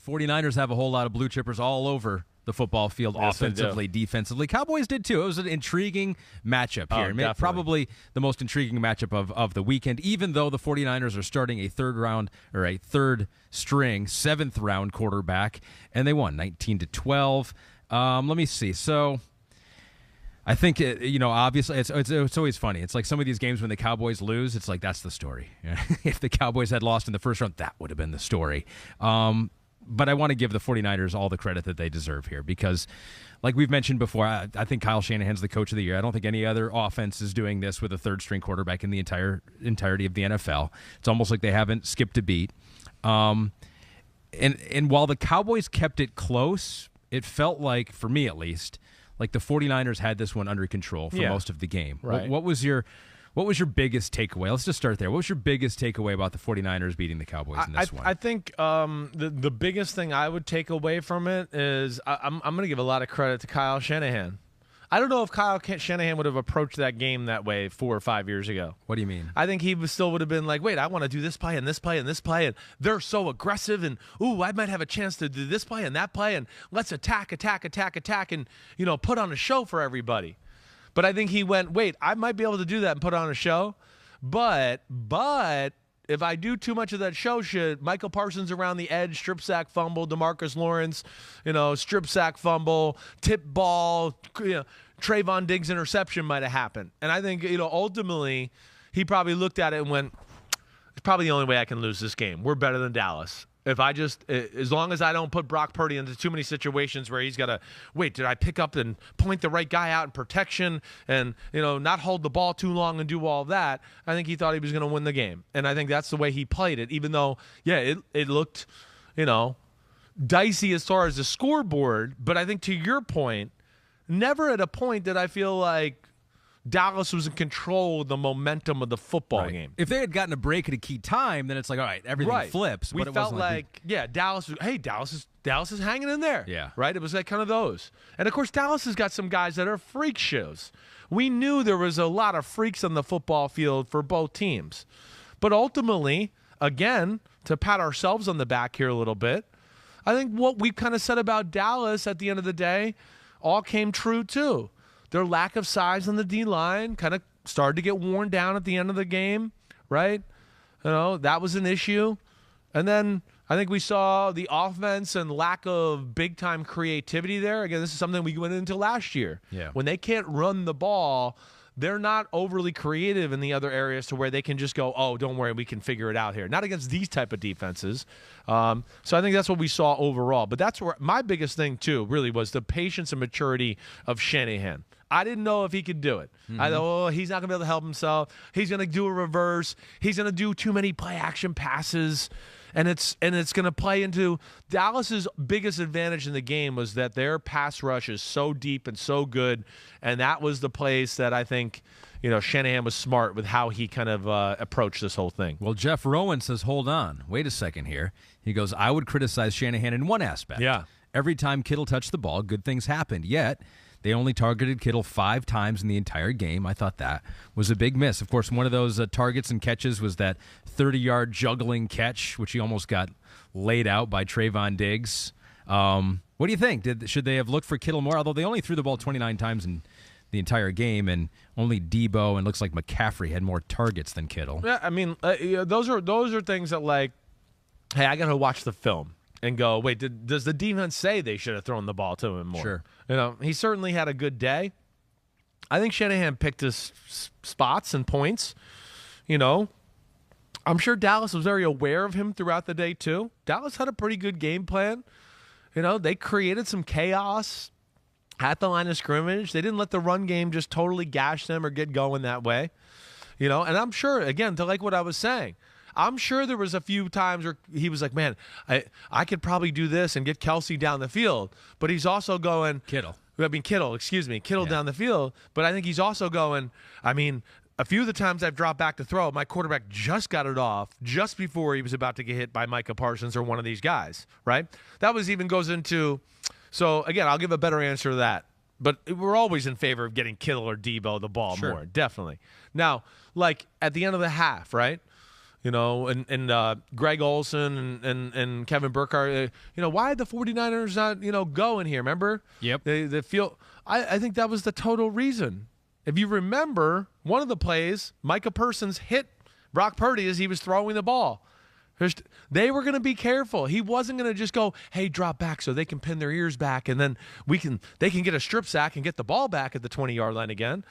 49ers have a whole lot of blue chippers all over the football field, yes, offensively, defensively. Cowboys did too. It was an intriguing matchup here. Definitely. Probably the most intriguing matchup of the weekend, even though the 49ers are starting a third string, 7th round quarterback, and they won 19-12. Let me see. So I think, obviously it's always funny. It's like some of these games when the Cowboys lose, it's like that's the story. If the Cowboys had lost in the first round, that would have been the story. But I want to give the 49ers all the credit that they deserve here because, like we've mentioned before, I think Kyle Shanahan's the coach of the year. I don't think any other offense is doing this with a third-string quarterback in the entirety of the NFL. It's almost like they haven't skipped a beat. And while the Cowboys kept it close, it felt like, for me at least, like the 49ers had this one under control for most of the game. Right. What was your biggest takeaway? Let's just start there. What was your biggest takeaway about the 49ers beating the Cowboys in this one? I think the biggest thing I would take away from it is I'm going to give a lot of credit to Kyle Shanahan. I don't know if Kyle Shanahan would have approached that game that way 4 or 5 years ago. What do you mean? I think he still would have been like, wait, I want to do this play and this play and this play, and they're so aggressive, and, ooh, I might have a chance to do this play and that play, and let's attack, and, put on a show for everybody. But I think he went, wait, I might be able to do that and put on a show, but if I do too much of that show shit, Michael Parsons around the edge, strip sack fumble, DeMarcus Lawrence, strip sack fumble, tip ball, Trayvon Diggs interception might have happened. And I think, ultimately he probably looked at it and went, it's probably the only way I can lose this game. We're better than Dallas. If I just, as long as I don't put Brock Purdy into too many situations where he's got to, wait, did I pick up and point the right guy out in protection and, not hold the ball too long and do all that, I think he thought he was going to win the game. And I think that's the way he played it, even though, it looked, dicey as far as the scoreboard. But I think to your point, never at a point did I feel like Dallas was in control of the momentum of the football game. If they had gotten a break at a key time, then it's like, all right, everything flips. We but it felt wasn't Dallas is hanging in there. Yeah. Right? It was like kind of those. And, of course, Dallas has got some guys that are freak shows. We knew there was a lot of freaks on the football field for both teams. But ultimately, again, to pat ourselves on the back here a little bit, I think what we kind of said about Dallas at the end of the day all came true too. Their lack of size on the D-line kind of started to get worn down at the end of the game, right? That was an issue. And then I think we saw the offense and lack of big-time creativity there. Again, this is something we went into last year. Yeah. When they can't run the ball, they're not overly creative in the other areas to where they can just go, oh, don't worry, we can figure it out here. Not against these type of defenses. So I think that's what we saw overall. But that's where my biggest thing, too, really was the patience and maturity of Shanahan. I didn't know if he could do it. I thought, he's not going to be able to help himself. He's going to do a reverse. He's going to do too many play-action passes. And it's going to play into Dallas's biggest advantage in the game was that their pass rush is so deep and so good, and that was the place that I think Shanahan was smart with how he kind of approached this whole thing. Well, Jeff Rowan says, hold on, wait a second here. He goes, I would criticize Shanahan in one aspect. Yeah. Every time Kittle touched the ball, good things happened. Yet they only targeted Kittle 5 times in the entire game. I thought that was a big miss. Of course, one of those targets and catches was that 30-yard juggling catch, which he almost got laid out by Trayvon Diggs. What do you think? Should they have looked for Kittle more? Although they only threw the ball 29 times in the entire game, and only Debo and looks like McCaffrey had more targets than Kittle. Yeah, I mean, those are things that, like, hey, I got to watch the film and go, wait, does the defense say they should have thrown the ball to him more? Sure. He certainly had a good day. I think Shanahan picked his spots and points. I'm sure Dallas was very aware of him throughout the day too. Dallas had a pretty good game plan. They created some chaos at the line of scrimmage. They didn't let the run game just totally gash them or get going that way. And I'm sure, again, to like what I was saying, I'm sure there was a few times where he was like, man, I could probably do this and get Kelsey down the field. But he's also going Kittle down the field. But I think he's also going, a few of the times I've dropped back to throw, my quarterback just got it off just before he was about to get hit by Micah Parsons or one of these guys, right? That goes into, so again, I'll give a better answer to that. But we're always in favor of getting Kittle or Debo the ball more, definitely. Now, like at the end of the half, right? and Greg Olson and Kevin Burkhardt. Why did the 49ers not, go in here? Remember? Yep. They feel. I think that was the total reason. If you remember, one of the plays, Micah Parsons hit Brock Purdy as he was throwing the ball. They were going to be careful. He wasn't going to just go, hey, drop back so they can pin their ears back, and then they can get a strip sack and get the ball back at the 20-yard line again.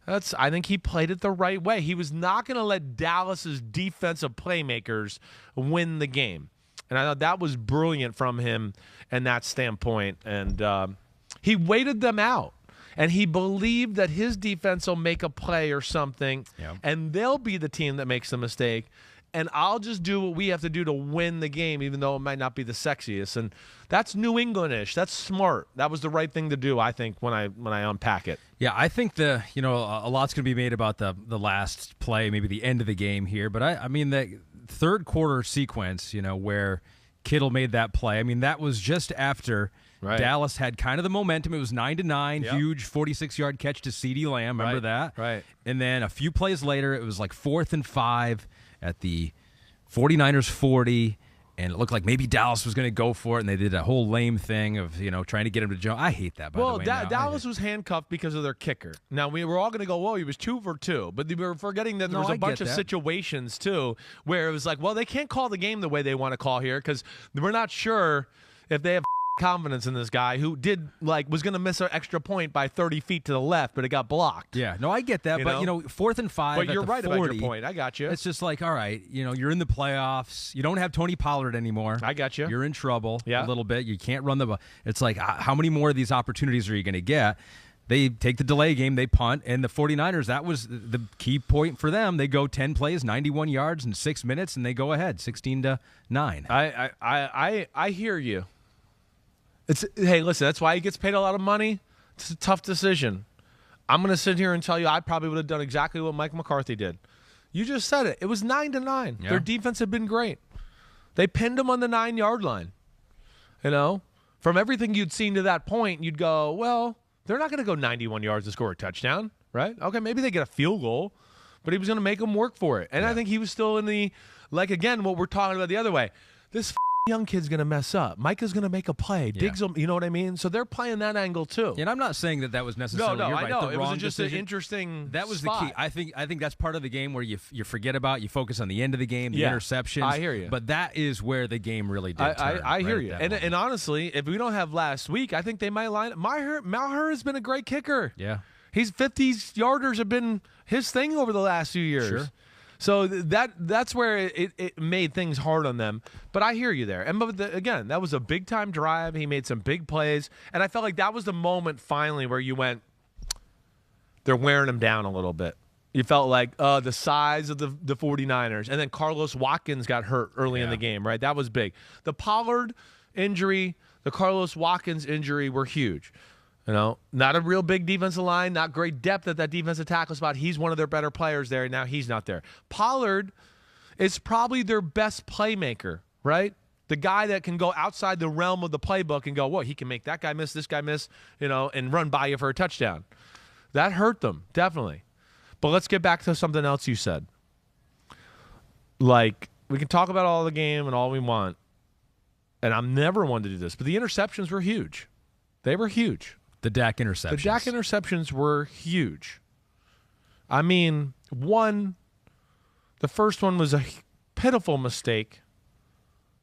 I think he played it the right way. He was not going to let Dallas's defensive playmakers win the game. And I thought that was brilliant from him in that standpoint. And he waited them out. And he believed that his defense will make a play or something, and they'll be the team that makes the mistake. And I'll just do what we have to do to win the game, even though it might not be the sexiest. And that's New England-ish. That's smart. That was the right thing to do, I think, when I unpack it. Yeah, I think a lot's going to be made about the last play, maybe the end of the game here. But I mean, the third quarter sequence, where Kittle made that play. I mean, that was just after Dallas had kind of the momentum. It was 9-9, huge 46-yard catch to CeeDee Lamb. Remember that? Right. And then a few plays later, it was like 4th and 5 at the 49ers 40, and it looked like maybe Dallas was going to go for it, and they did a whole lame thing of trying to get him to jump. I hate that, by the way. Dallas was handcuffed because of their kicker. Now, we were all going to go, whoa, he was 2 for 2, but we were forgetting that there was a bunch of situations, too, where it was like, well, they can't call the game the way they want to call here because we're not sure if they have confidence in this guy who was going to miss an extra point by 30 feet to the left, but it got blocked. Yeah, no, I get that, but 4th and 5. But you're right 40, about your point. I got you. It's just like, all right, you're in the playoffs. You don't have Tony Pollard anymore. I got you. You're in trouble a little bit. You can't run the ball. It's like, how many more of these opportunities are you going to get? They take the delay game, they punt, and the 49ers, that was the key point for them. They go 10 plays, 91 yards in 6 minutes, and they go ahead 16-9. I hear you. Hey, listen, that's why he gets paid a lot of money. It's a tough decision. I'm going to sit here and tell you I probably would have done exactly what Mike McCarthy did. You just said it. It was 9-9. Yeah. Their defense had been great. They pinned him on the 9-yard line. From everything you'd seen to that point, you'd go, well, they're not going to go 91 yards to score a touchdown, right? Okay, maybe they get a field goal, but he was going to make them work for it. And I think he was still in the, again, what we're talking about the other way. This young kid's going to mess up. Micah's going to make a play. Diggs will, you know what I mean? So they're playing that angle too. And I'm not saying that was necessarily No, you're I right, know. the It wrong was just decision. an interesting That was spot. the key. I think that's part of the game where you forget about, you focus on the end of the game, the interceptions. I hear you. But that is where the game really did turn. I hear you. And honestly, if we don't have last week, I think they might line up. Maher has been a great kicker. Yeah. He's 50-yarders have been his thing over the last few years. Sure. So that's where it made things hard on them. But I hear you there. And again, that was a big-time drive. He made some big plays. And I felt like that was the moment finally where you went, they're wearing him down a little bit. You felt like the size of the 49ers. And then Carlos Watkins got hurt early in the game, right? That was big. The Pollard injury, the Carlos Watkins injury were huge. Not a real big defensive line, not great depth at that defensive tackle spot. He's one of their better players there. Now he's not there. Pollard is probably their best playmaker, right? The guy that can go outside the realm of the playbook and go, whoa, he can make that guy miss, this guy miss, and run by you for a touchdown. That hurt them, definitely. But let's get back to something else you said. We can talk about all the game and all we want, and I'm never one to do this, but the interceptions were huge. They were huge. The Dak interceptions. The Dak interceptions were huge. I mean, the first one was a pitiful mistake.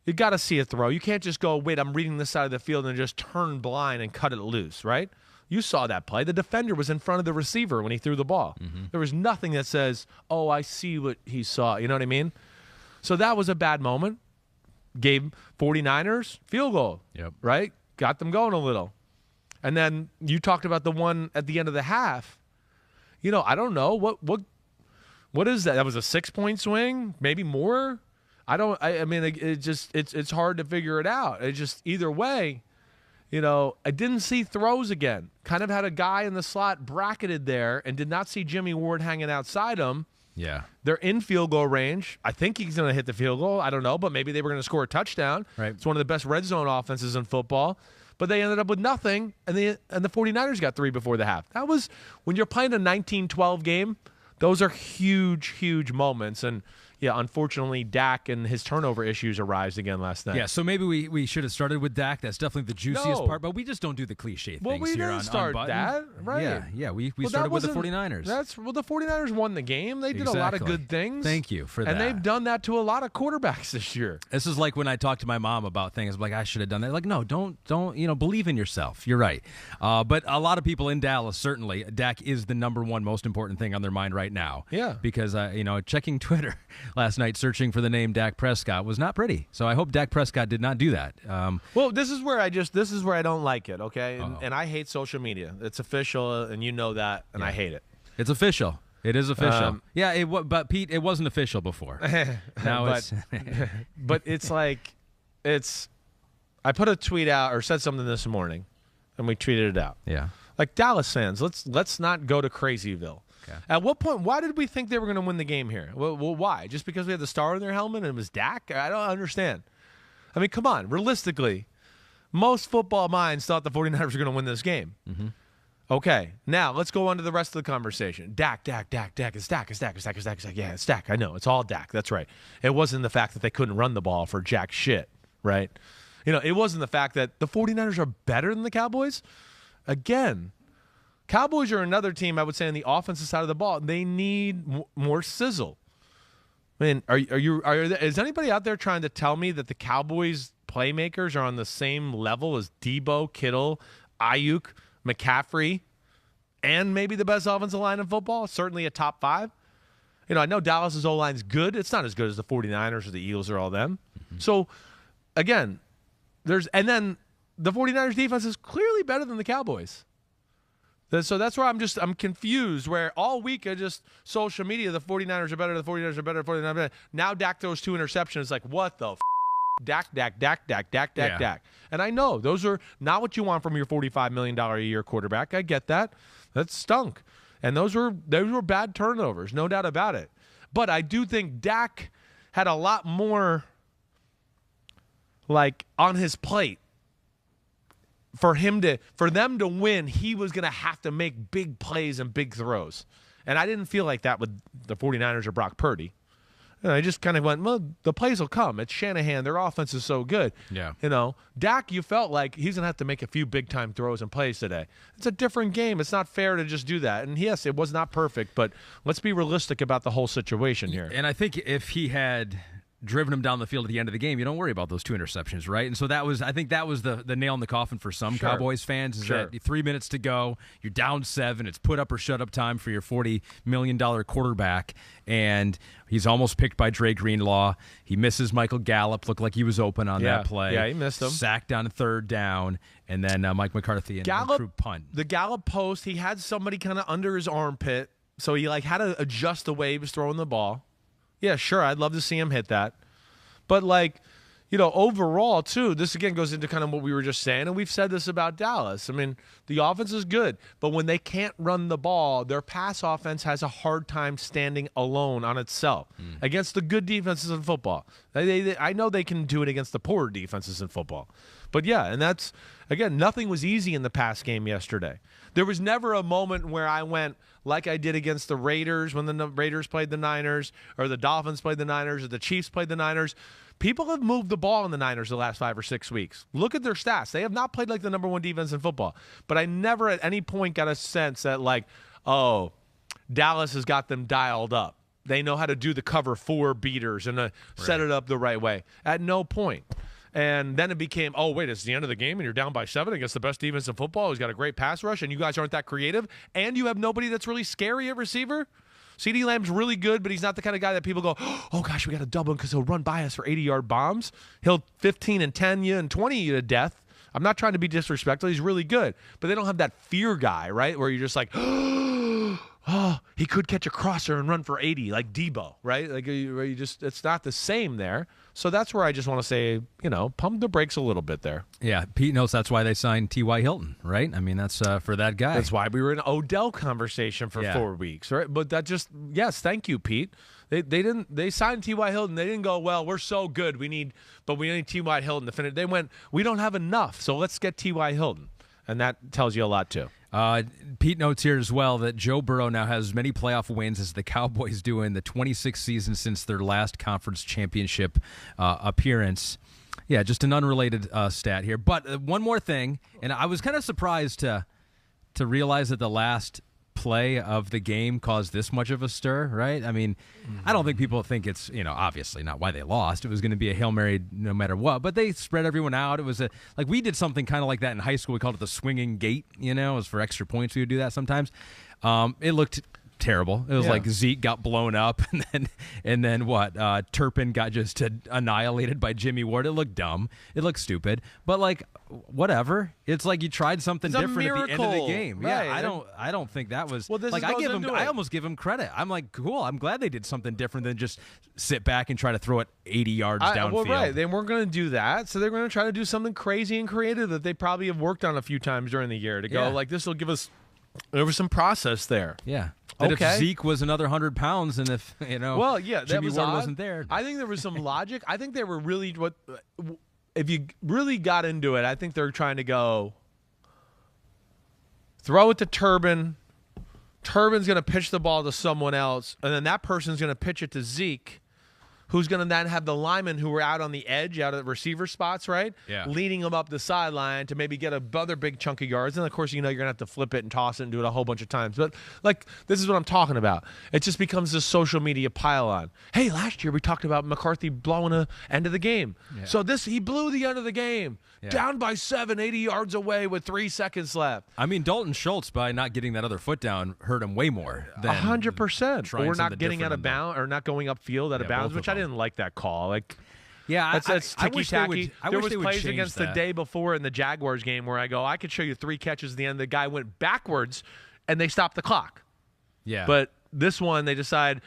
You got to see a throw. You can't just go, wait, I'm reading this side of the field and just turn blind and cut it loose, right? You saw that play. The defender was in front of the receiver when he threw the ball. Mm-hmm. There was nothing that says, oh, I see what he saw. You know what I mean? So that was a bad moment. Gave 49ers field goal, right? Got them going a little. And then you talked about the one at the end of the half. I don't know. What is that? That was a 6-point swing? Maybe more? I mean, it's hard to figure it out. It just, either way, I didn't see throws again. Kind of had a guy in the slot bracketed there and did not see Jimmy Ward hanging outside him. Yeah. They're in field goal range. I think he's going to hit the field goal. I don't know, but maybe they were going to score a touchdown. Right. It's one of the best red zone offenses in football. But they ended up with nothing, and the 49ers got 3 before the half. That was, when you're playing a 19-12 game, those are huge, huge moments. And, yeah, unfortunately, Dak and his turnover issues arise again last night. Yeah, so maybe we should have started with Dak. That's definitely the juiciest No. part, but we just don't do the cliche Well, things we here didn't on start Unbuttoned. that, right? Yeah, we Well, started that with the wasn't- 49ers. The 49ers won the game. They did a lot of Exactly. good things. Thank you for that. And they've done that to a lot of quarterbacks this year. This is like when I talk to my mom about things. I'm like, I should have done that. Like, no, don't, believe in yourself. You're right. But a lot of people in Dallas, certainly, Dak is the number one most important thing on their mind right now. Yeah. Because, checking Twitter last night, searching for the name Dak Prescott was not pretty. So I hope Dak Prescott did not do that. Well, this is where I don't like it, okay? And I hate social media. It's official, and you know that, and I hate it. It's official. It is official. But Pete, it wasn't official before. Now but, it's but it's like I put a tweet out or said something this morning, and we tweeted it out. yeah. Like, Dallas fans, let's not go to Crazyville. Okay. At what point? Why did we think they were going to win the game here? Well, why? Just because we had the star on their helmet and it was Dak? I don't understand. I mean, come on. Realistically, most football minds thought the 49ers were going to win this game. Mm-hmm. Okay, now let's go on to the rest of the conversation. Dak. It's Dak. Yeah, it's Dak. I know. It's all Dak. That's right. It wasn't the fact that they couldn't run the ball for jack shit, right? It wasn't the fact that the 49ers are better than the Cowboys. Again, Cowboys are another team, I would say, on the offensive side of the ball. They need more sizzle. I mean, is anybody out there trying to tell me that the Cowboys playmakers are on the same level as Debo, Kittle, Ayuk, McCaffrey, and maybe the best offensive line in football? Certainly a top 5. I know Dallas' O-line's good. It's not as good as the 49ers or the Eagles or all them. Mm-hmm. So, again, and then the 49ers defense is clearly better than the Cowboys. So that's where I'm confused, where all week I just social media, the 49ers are better, the 49ers are better, the 49ers are better. Now Dak throws 2 interceptions. It's like, what the Dak. And I know those are not what you want from your $45 million a year quarterback. I get that. That stunk. And those were bad turnovers, no doubt about it. But I do think Dak had a lot more on his plate. For them to win, he was going to have to make big plays and big throws. And I didn't feel like that with the 49ers or Brock Purdy. I just kind of went, well, the plays will come. It's Shanahan. Their offense is so good. Yeah. Dak, you felt like he's going to have to make a few big-time throws and plays today. It's a different game. It's not fair to just do that. And, yes, it was not perfect, but let's be realistic about the whole situation here. And I think if he had driven him down the field at the end of the game, you don't worry about those 2 interceptions, right? And so I think that was the nail in the coffin for some Cowboys fans, is that 3 minutes to go, you're down 7, it's put up or shut up time for your $40 million quarterback, and he's almost picked by Dre Greenlaw. He misses Michael Gallup, looked like he was open on that play. Yeah, he missed him. Sacked on 3rd down, and then Mike McCarthy and true punt. The Gallup post, he had somebody kind of under his armpit, so he had to adjust the way he was throwing the ball. Yeah, sure, I'd love to see him hit that. But, overall, too, this again goes into kind of what we were just saying, and we've said this about Dallas. I mean, the offense is good, but when they can't run the ball, their pass offense has a hard time standing alone on itself against the good defenses in football. I know they can do it against the poor defenses in football. But, yeah, and that's, again, nothing was easy in the pass game yesterday. There was never a moment where I went like I did against the Raiders when the Raiders played the Niners, or the Dolphins played the Niners, or the Chiefs played the Niners. People have moved the ball in the Niners the last 5 or 6 weeks. Look at their stats. They have not played like the number 1 defense in football. But I never at any point got a sense that, Dallas has got them dialed up. They know how to do the cover 4 beaters and set it up the right way. At no point. And then it became, it's the end of the game and you're down by 7 against the best defense in football who's got a great pass rush, and you guys aren't that creative, and you have nobody that's really scary at receiver. CeeDee Lamb's really good, but he's not the kind of guy that people go, oh, gosh, we got to double him because he'll run by us for 80-yard bombs. He'll 15 and 10 you and 20 you to death. I'm not trying to be disrespectful. He's really good. But they don't have that fear guy, right, where you're just like, oh, he could catch a crosser and run for 80 like Debo, right? It's not the same there. So that's where I just want to say, pump the brakes a little bit there. Yeah, Pete knows that's why they signed T.Y. Hilton, right? I mean, that's for that guy. That's why we were in an Odell conversation for 4 weeks, right? But yes, thank you, Pete. They signed T.Y. Hilton. They didn't go, well, we're so good, we need T.Y. Hilton to finish. They went, we don't have enough, so let's get T.Y. Hilton. And that tells you a lot, too. Pete notes here as well that Joe Burrow now has as many playoff wins as the Cowboys do in the 26th season since their last conference championship appearance. Yeah, just an unrelated stat here. But one more thing, and I was kind of surprised to realize that the last play of the game caused this much of a stir, right? I mean, I don't think people think it's, obviously not why they lost. It was going to be a Hail Mary no matter what, but they spread everyone out. It was like we did something kind of like that in high school. We called it the swinging gate, it was for extra points. We would do that sometimes. It looked terrible. It was like Zeke got blown up, and then what? Turpin got just annihilated by Jimmy Ward. It looked dumb. It looked stupid. But whatever. It's like you tried something different at the end of the game. Right. Yeah, I don't think that was well. I almost give him credit. I'm like, cool. I'm glad they did something different than just sit back and try to throw it 80 yards downfield. Well, right. They weren't going to do that, so they're going to try to do something crazy and creative that they probably have worked on a few times during the year to go like this will give us. There was some process there. Yeah. That if Zeke was another 100 pounds and if, well, yeah, Jimmy Ward odd. wasn't there. I think there was some logic. I think they were really if you really got into it, I think they're trying to go throw it to Turbin. Turbin's going to pitch the ball to someone else, and then that person's going to pitch it to Zeke, who's going to then have the linemen who were out on the edge, out of the receiver spots, right? Yeah. Leading them up the sideline to maybe get another big chunk of yards. And, of course, you're going to have to flip it and toss it and do it a whole bunch of times. But, this is what I'm talking about. It just becomes this social media pile-on. Hey, last year we talked about McCarthy blowing the end of the game. Yeah. So he blew the end of the game. Yeah. Down by 7, 80 yards away with 3 seconds left. I mean, Dalton Schultz, by not getting that other foot down, hurt him way more than 100%. Or not getting out of bounds, or not going upfield out of bounds, which I didn't like that call. That's ticky-tacky. There was plays against the day before in the Jaguars game where I could show you 3 catches at the end. The guy went backwards, and they stopped the clock. Yeah. But this one, they decide,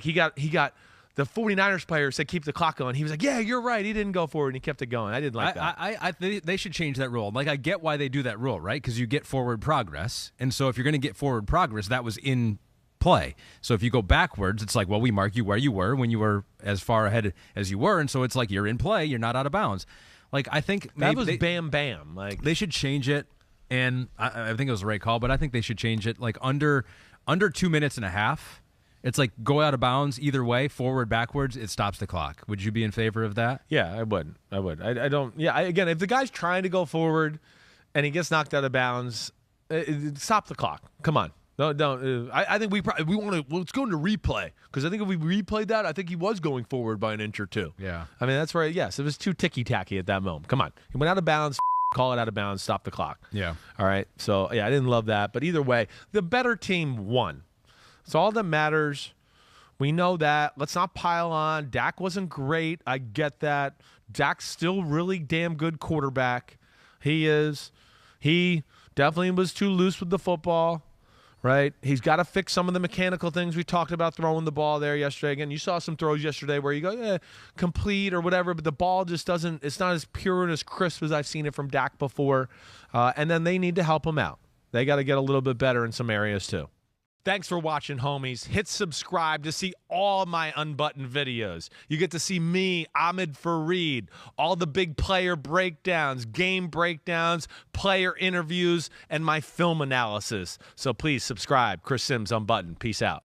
he got the 49ers player said keep the clock going. He was like, yeah, you're right. He didn't go forward, and he kept it going. I didn't like that. They should change that rule. I get why they do that rule, right? Because you get forward progress. And so if you're going to get forward progress, that was in play. So if you go backwards, it's like, well, we mark you where you were when you were as far ahead as you were. And so it's like you're in play. You're not out of bounds. I think that was bam. They should change it. And I think it was the right call, but I think they should change it. Under 2 minutes and a half, it's like go out of bounds either way, forward, backwards, it stops the clock. Would you be in favor of that? Yeah, I would. I don't. Yeah, again, if the guy's trying to go forward and he gets knocked out of bounds, stop the clock. Come on. No, don't. I think we want to. Let's go into replay because I think if we replayed that, I think he was going forward by an inch or two. Yeah. I mean, that's where yes, it was too ticky-tacky at that moment. Come on, he went out of bounds. Call it out of bounds. Stop the clock. Yeah. All right. So yeah, I didn't love that, but either way, the better team won. It's all that matters. We know that. Let's not pile on. Dak wasn't great. I get that. Dak's still really damn good quarterback. He is. He definitely was too loose with the football. Right? He's got to fix some of the mechanical things we talked about throwing the ball there yesterday. Again, you saw some throws yesterday where you go, complete or whatever, but the ball just doesn't, it's not as pure and as crisp as I've seen it from Dak before. And then they need to help him out. They got to get a little bit better in some areas too. Thanks for watching, homies. Hit subscribe to see all my unbuttoned videos. You get to see me, Ahmed Fareed, all the big player breakdowns, game breakdowns, player interviews, and my film analysis. So please subscribe. Chris Simms Unbuttoned. Peace out.